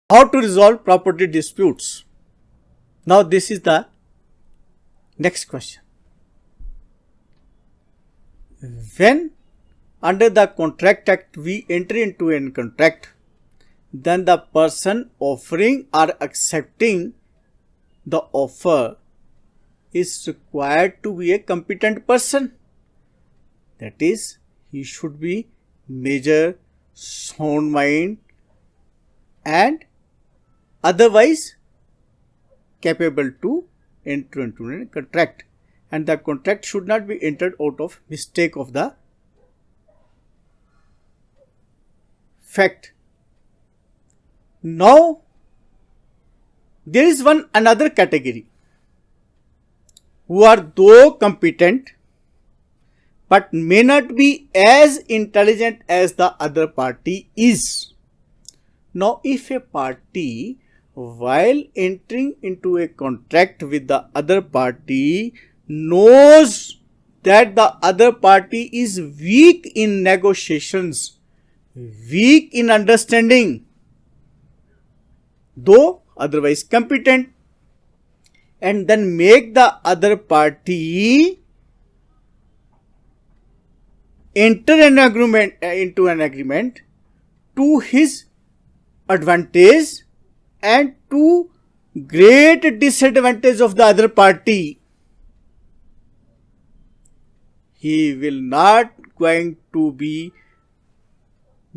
How to resolve property disputes? Now this is the next question. When under the Contract Act we enter into a contract, then the person offering or accepting the offer is required to be a competent person. That is, he should be major, sound mind and otherwise capable to enter into a contract, and the contract should not be entered out of mistake of the fact. Now there is another category who are though competent but may not be as intelligent as the other party is. Now if a party, while entering into a contract with the other party, knows that the other party is weak in negotiations, weak in understanding, though otherwise competent, and then make the other party enter into an agreement to his advantage and to great disadvantage of the other party, he will not going to be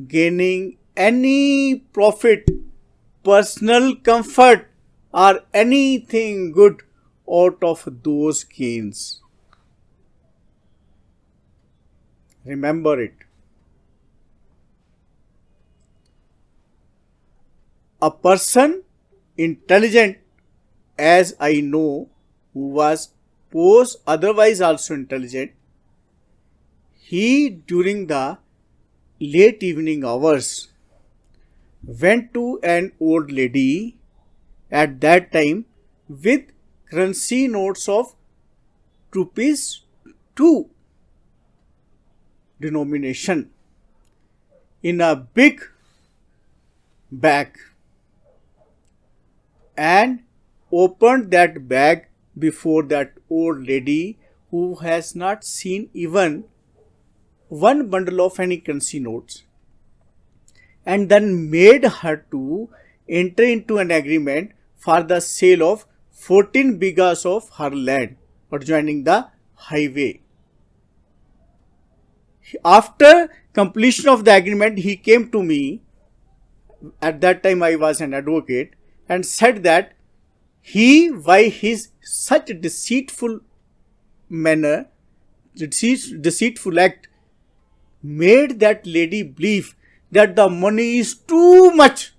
gaining any profit, personal comfort or anything good out of those gains. Remember it. A person intelligent, as I know, who was post otherwise also intelligent, he during the late evening hours went to an old lady at that time with currency notes of ₹2 denomination in a big bag, and opened that bag before that old lady who has not seen even one bundle of any currency notes, and then made her to enter into an agreement for the sale of 14 bighas of her land adjoining the highway. After completion of the agreement, he came to me. At that time I was an advocate, and said that he, by his such deceitful manner, deceitful act, made that lady believe that the money is too much,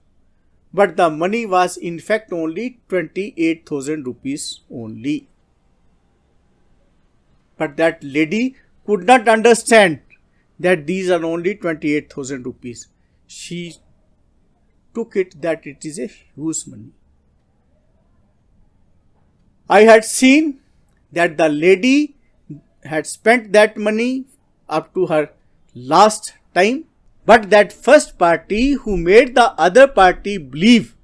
but the money was in fact only 28,000 rupees only. But that lady could not understand that these are only 28,000 rupees. She took it that it is a huge money. I had seen that the lady had spent that money up to her last time, but that first party who made the other party believe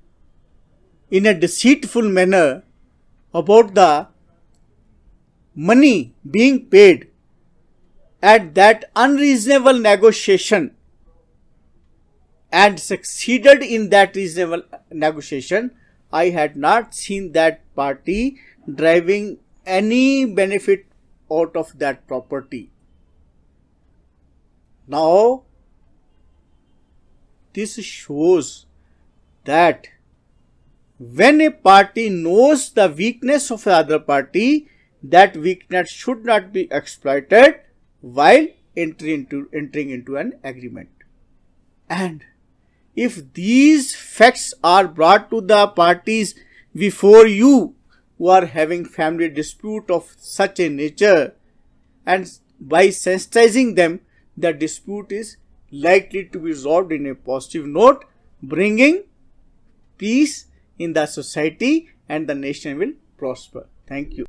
in a deceitful manner about the money being paid at that unreasonable negotiation and succeeded in that reasonable negotiation, I had not seen that party deriving any benefit out of that property. Now, this shows that when a party knows the weakness of the other party, that weakness should not be exploited while entering into an agreement. And if these facts are brought to the parties before you who are having family dispute of such a nature, and by sensitizing them, the dispute is likely to be resolved in a positive note, bringing peace in the society, and the nation will prosper. Thank you.